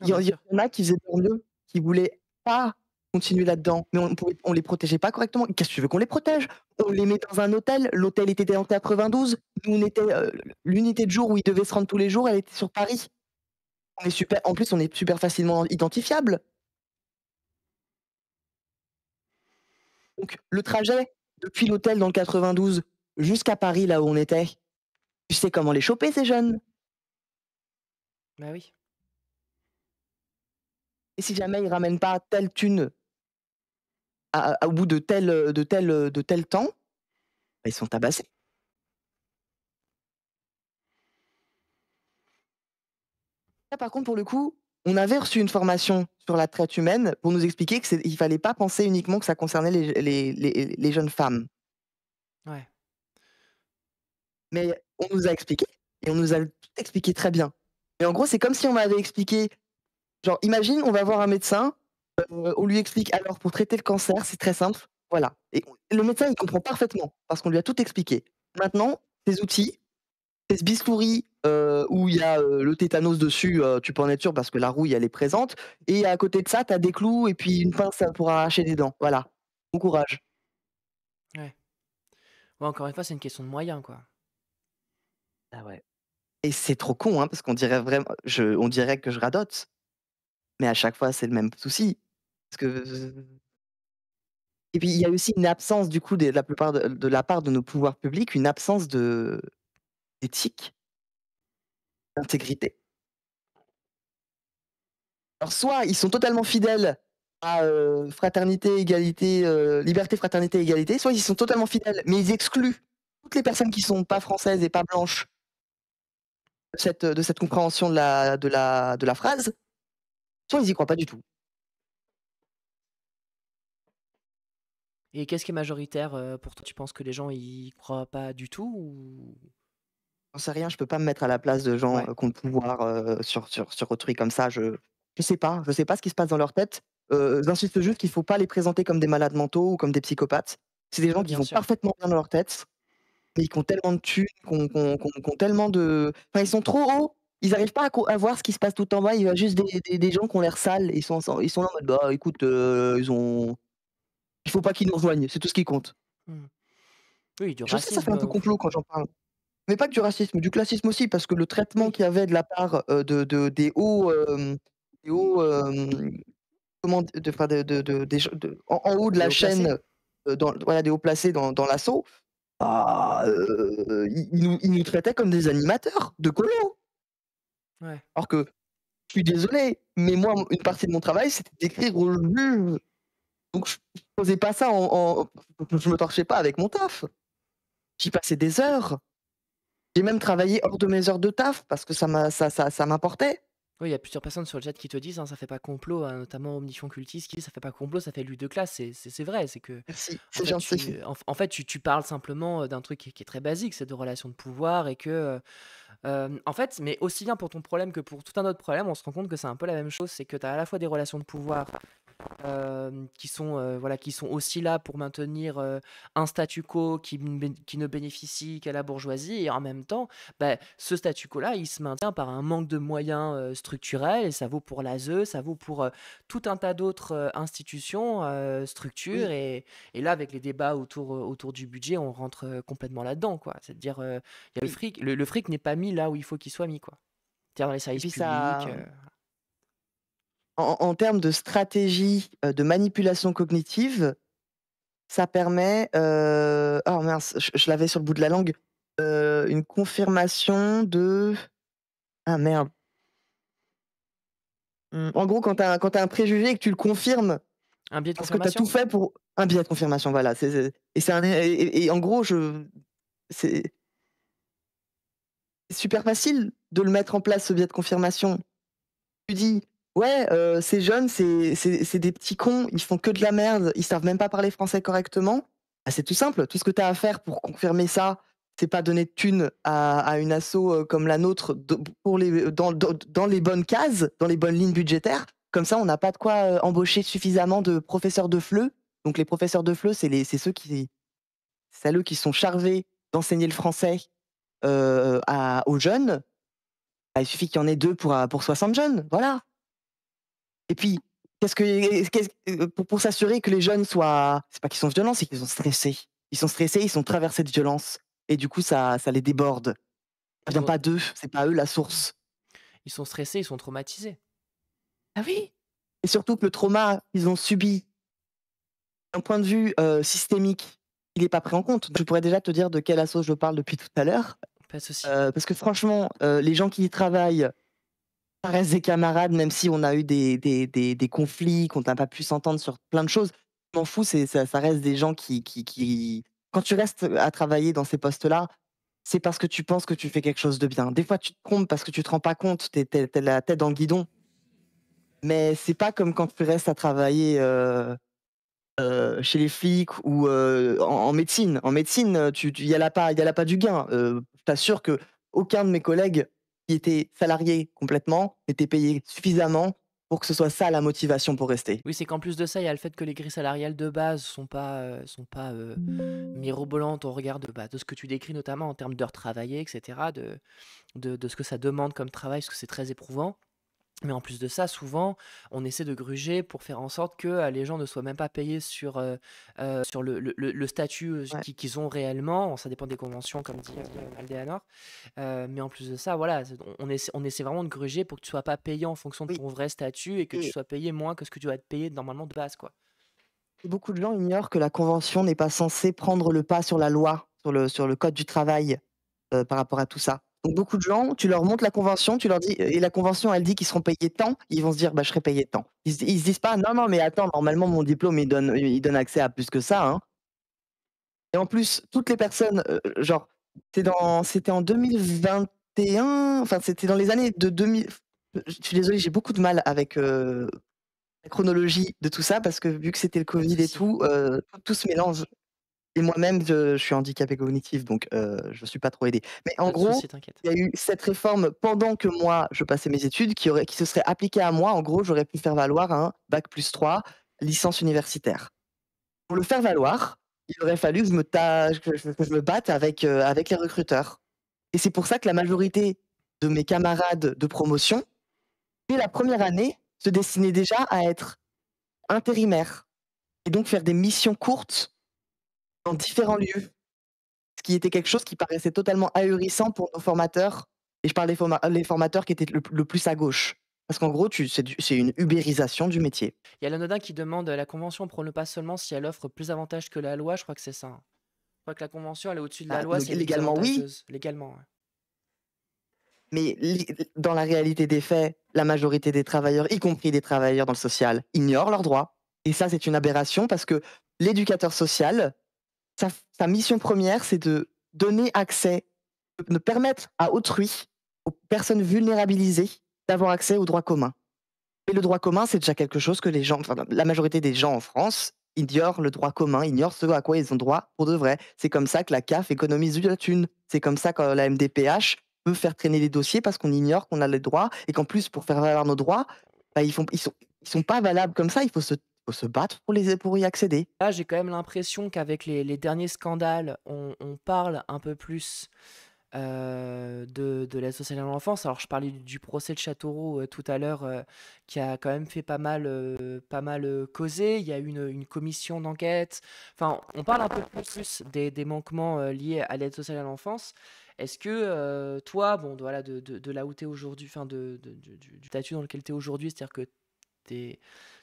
Ah Il bien y sûr. en a qui faisaient leur mieux, qui voulaient pas continuer là-dedans, mais on les protégeait pas correctement. Qu'est-ce que tu veux qu'on les protège? On les met dans un hôtel, l'hôtel était dans le 92, nous on était, l'unité de jour où ils devaient se rendre tous les jours, elle était sur Paris. En plus, on est super facilement identifiables. Donc le trajet depuis l'hôtel dans le 92 jusqu'à Paris, là où on était, tu sais comment les choper ces jeunes. Bah oui. Et si jamais ils ramènent pas telle thune au bout de tel temps, bah, ils sont tabassés. Là, par contre, pour le coup, on avait reçu une formation sur la traite humaine pour nous expliquer il fallait pas penser uniquement que ça concernait les jeunes femmes. Ouais. Mais on nous a expliqué et on nous a tout expliqué très bien. Et en gros, c'est comme si on m'avait expliqué, genre, imagine, on va voir un médecin, on lui explique: «Alors pour traiter le cancer, c'est très simple, voilà». Et le médecin, il comprend parfaitement parce qu'on lui a tout expliqué. Maintenant, tes outils, tes bistouris, où il y a, le tétanos dessus, tu peux en être sûr parce que la rouille, elle est présente et à côté de ça, tu as des clous et puis une pince, pour arracher des dents. Voilà. Bon courage. Ouais. Ouais, encore une fois, c'est une question de moyens, quoi. Ah ouais. Et c'est trop con, hein, parce qu'on dirait vraiment on dirait que je radote, mais à chaque fois, c'est le même souci. Parce que et puis il y a aussi une absence du coup de la plupart de la part de nos pouvoirs publics, une absence d'éthique, d'intégrité. Alors soit ils sont totalement fidèles à, fraternité, égalité, liberté, fraternité, égalité, soit ils y sont totalement fidèles, mais ils excluent toutes les personnes qui sont pas françaises et pas blanches de cette compréhension de la phrase, soit ils y croient pas du tout. Et qu'est-ce qui est majoritaire, pour toi? Tu penses que les gens y croient pas du tout ou J'en sais rien, je peux pas me mettre à la place de gens, ouais, qui ont le pouvoir, sur autrui comme ça, je sais pas ce qui se passe dans leur tête. J'insiste juste qu'il faut pas les présenter comme des malades mentaux ou comme des psychopathes. C'est des gens ouais, qui bien vont sûr. parfaitement bien dans leur tête. Mais ils ont tellement de thunes, qui ont tellement de enfin, ils sont trop hauts, ils arrivent pas à voir ce qui se passe tout en bas, il y a juste des gens qui ont l'air sales, ils sont là en mode: «Bah, écoute, il faut pas qu'ils nous rejoignent, c'est tout ce qui compte». Mmh. Oui, du Je sais, ça fait racisme, un peu complot quand j'en parle, mais pas que du racisme, du classisme aussi, parce que le traitement oui, qu'il y avait de la part, des hauts, comment d de enfin de des gens en haut de des la hauts placés. chaîne, dans voilà, des hauts placés dans l'assaut, bah, ils nous traitaient comme des animateurs de colos. Ouais. Alors que je suis désolé, mais moi, une partie de mon travail, c'était d'écrire au juge. Donc je faisais pas ça je me torchais pas avec mon taf. J'y passais des heures. J'ai même travaillé hors de mes heures de taf parce que ça m'importait. Oui, il y a plusieurs personnes sur le chat qui te disent, hein, ça fait pas complot, notamment Omnichon Cultiste qui dit: «Ça fait pas complot, ça fait lutte de classe». C'est vrai, c'est que Merci, en c'est fait, gentil. tu parles simplement, d'un truc qui est très basique, c'est de relations de pouvoir et que, en fait, mais aussi bien pour ton problème que pour tout un autre problème, on se rend compte que c'est un peu la même chose. C'est que tu as à la fois des relations de pouvoir voilà, qui sont aussi là pour maintenir un statu quo qui ne bénéficie qu'à la bourgeoisie. Et en même temps, bah, ce statu quo-là, il se maintient par un manque de moyens structurels. Et ça vaut pour l'ASE, ça vaut pour tout un tas d'autres institutions, structures. Oui, Et là, avec les débats autour du budget, on rentre complètement là-dedans, quoi. C'est-à-dire, il y a le oui. fric. Le fric n'est pas mis là où il faut qu'il soit mis, quoi. C'est-à-dire dans les Et services puis publics. ça, en termes de stratégie, de manipulation cognitive, ça permet, oh mince, je l'avais sur le bout de la langue, une confirmation de ah merde, en gros, quand tu as un préjugé et que tu le confirmes Un biais de parce que tu as tout confirmation? fait pour un biais de confirmation, voilà, c'est un et en gros, c'est super facile de le mettre en place, ce biais de confirmation. Tu dis: «Ouais, ces jeunes, c'est des petits cons, ils font que de la merde, ils savent même pas parler français correctement». Bah, c'est tout simple, tout ce que tu as à faire pour confirmer ça, c'est pas donner de thunes à une asso, comme la nôtre de pour les dans les bonnes cases, dans les bonnes lignes budgétaires. Comme ça, on n'a pas de quoi, embaucher suffisamment de professeurs de FLE. Donc les professeurs de FLE, c'est celles qui sont chargés d'enseigner le français, à aux jeunes. Bah, il suffit qu'il y en ait 2 pour 60 jeunes, voilà. Et puis, pour s'assurer que les jeunes soient c'est pas qu'ils sont violents, c'est qu'ils sont stressés. Ils sont stressés, ils sont traversés de violence et du coup ça les déborde. Ça Ils vient sont, pas d'eux, c'est pas eux la source. ils sont stressés, ils sont traumatisés. Ah oui! Et surtout que le trauma qu'ils ont subi d'un point de vue, systémique, il est pas pris en compte. Je pourrais déjà te dire de quelle asso je parle depuis tout à l'heure, Pas de souci. parce que franchement, les gens qui y travaillent, ça reste des camarades, même si on a eu des conflits, qu'on n'a pas pu s'entendre sur plein de choses. Je m'en fous, ça reste des gens qui quand tu restes à travailler dans ces postes-là, c'est parce que tu penses que tu fais quelque chose de bien. Des fois, tu te trompes parce que tu te rends pas compte, tu es la tête dans le guidon, mais c'est pas comme quand tu restes à travailler, chez les flics ou, en médecine. En médecine, il y a la pas du gain. Je t'assure qu'aucun de mes collègues qui étaient salariés complètement n'était payé suffisamment pour que ce soit ça la motivation pour rester. Oui, c'est qu'en plus de ça, il y a le fait que les grilles salariales de base sont pas mirobolantes au regard de ce que tu décris, notamment en termes d'heures travaillées, etc., de ce que ça demande comme travail, parce que c'est très éprouvant. Mais en plus de ça, souvent, on essaie de gruger pour faire en sorte que les gens ne soient même pas payés sur le statut Ouais. qu'ils ont réellement. Ça dépend des conventions, comme dit Aldéanor. Mais en plus de ça, voilà, on essaie vraiment de gruger pour que tu sois pas payé en fonction de Oui, ton vrai statut et que tu et sois payé moins que ce que tu dois être payé normalement de base, quoi. beaucoup de gens ignorent que la convention n'est pas censée prendre le pas sur la loi, sur le code du travail, par rapport à tout ça. Donc beaucoup de gens, tu leur montres la convention, tu leur dis et la convention, elle dit qu'ils seront payés tant, ils vont se dire: «Bah, je serai payé tant». Ils se disent pas: «Non, non, mais attends, normalement mon diplôme, il donne accès à plus que ça, hein». Et en plus, toutes les personnes, genre, c'était en 2021, enfin, c'était dans les années de 2000. Je suis désolée, j'ai beaucoup de mal avec, la chronologie de tout ça parce que vu que c'était le Pas de covid et souci. tout, tout se mélange et moi-même je suis handicapé cognitif donc je suis pas trop aidée. Mais en Pas de gros, souci, t'inquiète. il y a eu cette réforme pendant que moi je passais mes études qui se serait appliquée à moi. En gros, j'aurais pu faire valoir un bac+3 licence universitaire. Pour le faire valoir, il aurait fallu que je me batte avec les recruteurs et c'est pour ça que la majorité de mes camarades de promotion, dès la première année, se destinaient déjà à être intérimaires et donc faire des missions courtes dans différents lieux. Ce qui était quelque chose qui paraissait totalement ahurissant pour nos formateurs et je parle des les formateurs qui étaient le plus à gauche. Parce qu'en gros, c'est une ubérisation du métier. Il y a l'anodin qui demande la convention prône pas seulement si elle offre plus d'avantages que la loi, je crois que c'est ça, hein. Je crois que la convention, elle est au-dessus de la Bah, loi si elle est plus légalement oui, avantageuse, légalement, ouais. mais dans la réalité des faits, la majorité des travailleurs, y compris des travailleurs dans le social, ignorent leurs droits et ça, c'est une aberration parce que l'éducateur social, sa mission première, c'est de donner accès, de permettre à autrui, aux personnes vulnérabilisées, d'avoir accès aux droits communs. Et le droit commun, c'est déjà quelque chose que les gens, enfin, la majorité des gens en France ignorent le droit commun, ignorent ce à quoi ils ont droit pour de vrai. C'est comme ça que la CAF économise de la thune. C'est comme ça que la MDPH peut faire traîner les dossiers parce qu'on ignore qu'on a les droits et qu'en plus, pour faire valoir nos droits, bah, ils sont ils sont pas valables comme ça, il faut se battre pour y accéder. Là, j'ai quand même l'impression qu'avec les derniers scandales, on parle un peu plus de l'aide sociale à l'enfance. Alors, je parlais du procès de Châteauroux tout à l'heure, qui a quand même fait pas mal causer. Il y a eu une commission d'enquête. Enfin, on parle un peu plus des manquements liés à l'aide sociale à l'enfance. Est-ce que toi, bon, voilà, de là où tu es aujourd'hui, enfin, du statut dans lequel tu es aujourd'hui, c'est-à-dire que t'es,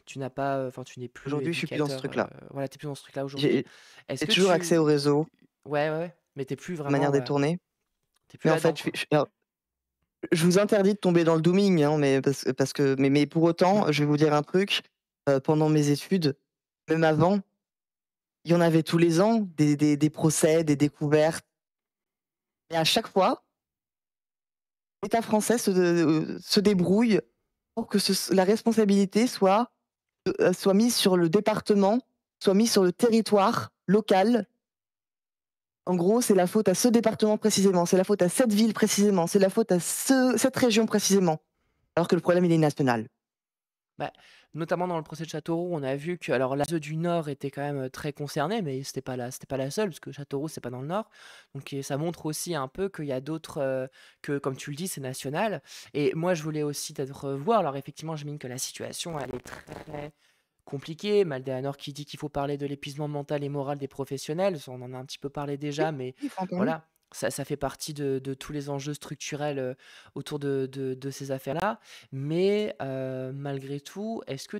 tu n'as pas, enfin, tu n'es plus Aujourd'hui, je suis plus dans ce éducateur, truc-là. voilà, t'es plus dans ce truc-là aujourd'hui. J'ai Est-ce j'ai que toujours accès au tu, réseau ouais, ouais, ouais, mais t'es plus de manière vraiment, ouais, détournée, t'es plus mais en là-dedans, fait, quoi. alors, je vous interdis de tomber dans le dooming, hein, mais mais pour Ouais. autant, je vais vous dire un truc, pendant mes études, même avant, il y en avait tous les ans des procès, des découvertes et à chaque fois, l'État français se débrouille pour que la responsabilité soit mise sur le département, soit mise sur le territoire local. En gros, c'est la faute à ce département précisément, c'est la faute à cette ville précisément, c'est la faute à cette région précisément, alors que le problème, il est national. Bah, notamment dans le procès de Châteauroux, on a vu que alors l'ASE du Nord était quand même très concernée, mais c'était pas la seule, parce que Châteauroux, c'est pas dans le Nord. Donc ça montre aussi un peu qu'il y a d'autres, que comme tu le dis, c'est national. Et moi, je voulais aussi peut-être voir. Alors effectivement, je mine que la situation, elle est très compliquée. Nord qui dit qu'il faut parler de l'épuisement mental et moral des professionnels. On en a un petit peu parlé Oui, déjà, mais il faut en parler. voilà. Ça fait partie de tous les enjeux structurels autour de ces affaires-là. Mais malgré tout, est-ce que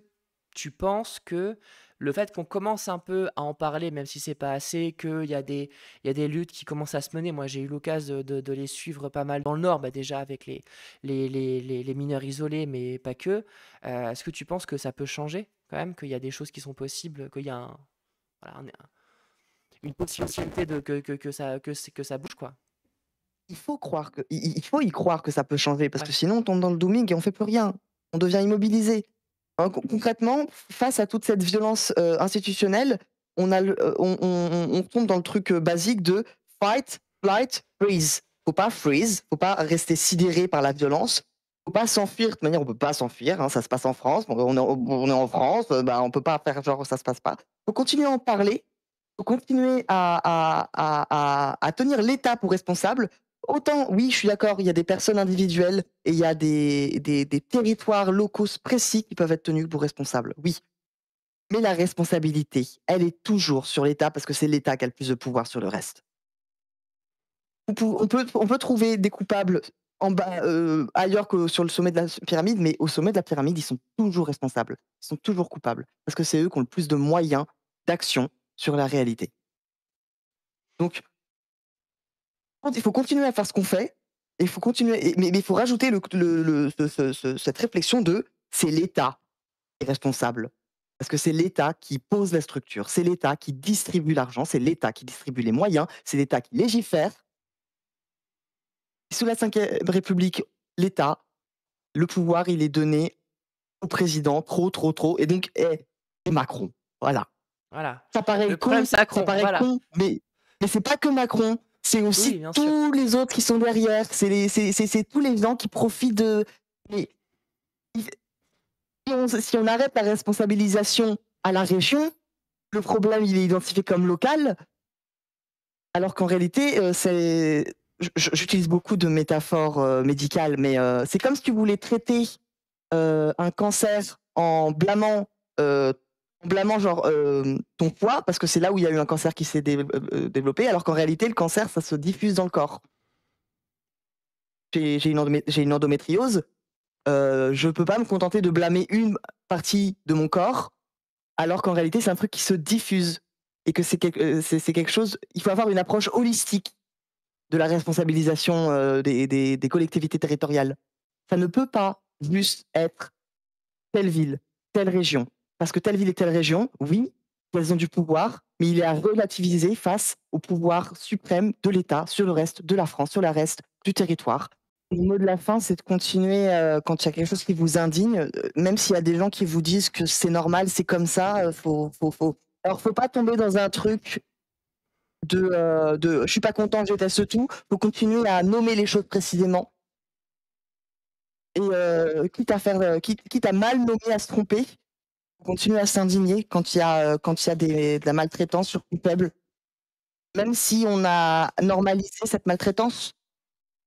tu penses que le fait qu'on commence un peu à en parler, même si c'est pas assez, il y a des luttes qui commencent à se mener. Moi, j'ai eu l'occasion de les suivre pas mal dans le Nord, bah, déjà avec les mineurs isolés, mais pas que. Est-ce que tu penses que ça peut changer quand même, qu'il y a des choses qui sont possibles, qu'il y a voilà, une possibilité que ça bouge, quoi? Il faut y croire que ça peut changer parce que Ouais, sinon on tombe dans le dooming et on fait plus rien. On devient immobilisé. Hein, concrètement, face à toute cette violence, institutionnelle, on tombe dans le truc, basique de fight, flight, freeze. Faut pas freeze, faut pas rester sidéré par la violence, faut pas s'enfuir. De toute manière, on peut pas s'enfuir, hein, ça se passe en France. Bon, on est en France, bah, on peut pas faire genre ça se passe pas. Faut continuer à en parler, faut continuer à tenir l'État pour responsable. Autant, oui, je suis d'accord, il y a des personnes individuelles et il y a des territoires locaux précis qui peuvent être tenus pour responsables, oui. Mais la responsabilité, elle est toujours sur l'État parce que c'est l'État qui a le plus de pouvoir sur le reste. On peut trouver des coupables en bas, ailleurs que sur le sommet de la pyramide, mais au sommet de la pyramide, ils sont toujours responsables. Ils sont toujours coupables parce que c'est eux qui ont le plus de moyens d'action sur la réalité. Donc il faut continuer à faire ce qu'on fait et il faut continuer mais il faut rajouter cette réflexion de: «C'est l'État qui est responsable». Parce que c'est l'État qui pose la structure, c'est l'État qui distribue l'argent, c'est l'État qui distribue les moyens, c'est l'État qui légifère. Sous la Ve République, l'État, le pouvoir, il est donné au président, trop et donc et Macron, voilà. voilà. Le problème, c'est Ça Macron, paraît voilà. con, mais c'est pas que Macron, c'est Oui, aussi bien sûr. tous les autres qui sont derrière, c'est tous les gens qui profitent de mais if si on arrête la responsabilisation à la région, le problème, il est identifié comme local, alors qu'en réalité, j'utilise beaucoup de métaphores, médicales, mais c'est comme si tu voulais traiter, un cancer heu, en blâmant genre, ton foie, parce que c'est là où il y a eu un cancer qui s'est développé, alors qu'en réalité, le cancer, ça se diffuse dans le corps. J'ai une endométriose, je peux pas me contenter de blâmer une partie de mon corps, alors qu'en réalité, c'est un truc qui se diffuse et que c'est quelque chose il faut avoir une approche holistique de la responsabilisation, des collectivités territoriales. Ça ne peut pas juste être telle ville, telle région. Parce que telle ville et telle région, oui, elles ont du pouvoir, mais il est à relativiser face au pouvoir suprême de l'État sur le reste de la France, sur le reste du territoire. Le mot de la fin, c'est de continuer, quand il y a quelque chose qui vous indigne, même s'il y a des gens qui vous disent que c'est normal, c'est comme ça, faut pas tomber dans un truc de «Je suis pas content, je déteste tout». Faut continuer à nommer les choses précisément et quitte à mal nommer, à se tromper, on continue à s'indigner quand il y a de la maltraitance sur plus faible. Même si on a normalisé cette maltraitance,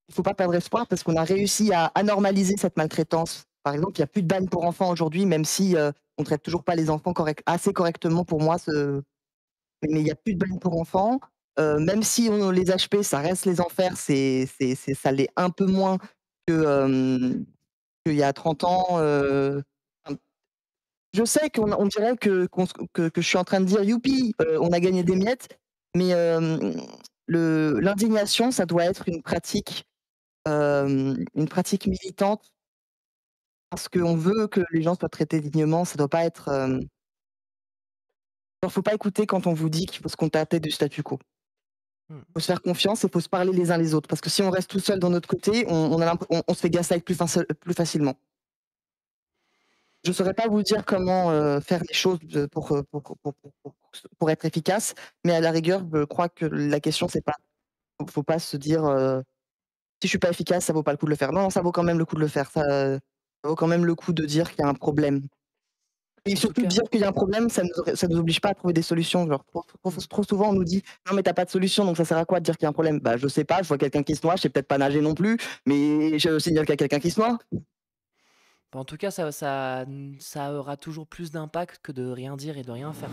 il faut pas perdre espoir parce qu'on a réussi à normaliser cette maltraitance. Par exemple, il y a plus de bannes pour enfants aujourd'hui, même si, on traite toujours pas les enfants assez correctement pour moi, mais il y a plus de bannes pour enfants. Même si on les HP, ça reste les enfers, ça l'est un peu moins que, qu'il y a 30 ans, enfin, je sais on dirait que je suis en train de dire: «Youpi, on a gagné des miettes», mais l'indignation, ça doit être une pratique militante parce qu'on veut que les gens soient traités dignement. Ça doit pas être, genre, faut pas écouter quand on vous dit qu'il faut se contenter du statu quo. Mmh. Faut se faire confiance et faut se parler les uns les autres parce que si on reste tout seul dans notre côté, on se fait gaslight plus facilement. Je saurais pas vous dire comment, faire les choses pour être efficace, mais à la rigueur, je crois que la question c'est pas faut pas se dire, «Si je suis pas efficace, ça vaut pas le coup de le faire». Non, ça vaut quand même le coup de le faire. Ça vaut quand même le coup de dire qu'il y a un problème et En tout surtout cas, dire qu'il y a un problème, ça nous oblige pas à trouver des solutions. Genre mmh, trop souvent on nous dit: «Non mais tu as pas de solution, donc ça sert à quoi de dire qu'il y a un problème?» Bah, je sais pas, je vois quelqu'un qui se noie, je sais peut-être pas nager non plus, mais je signale qu'il y a quelqu'un qui se noie. en tout cas, ça aura toujours plus d'impact que de rien dire et de rien faire.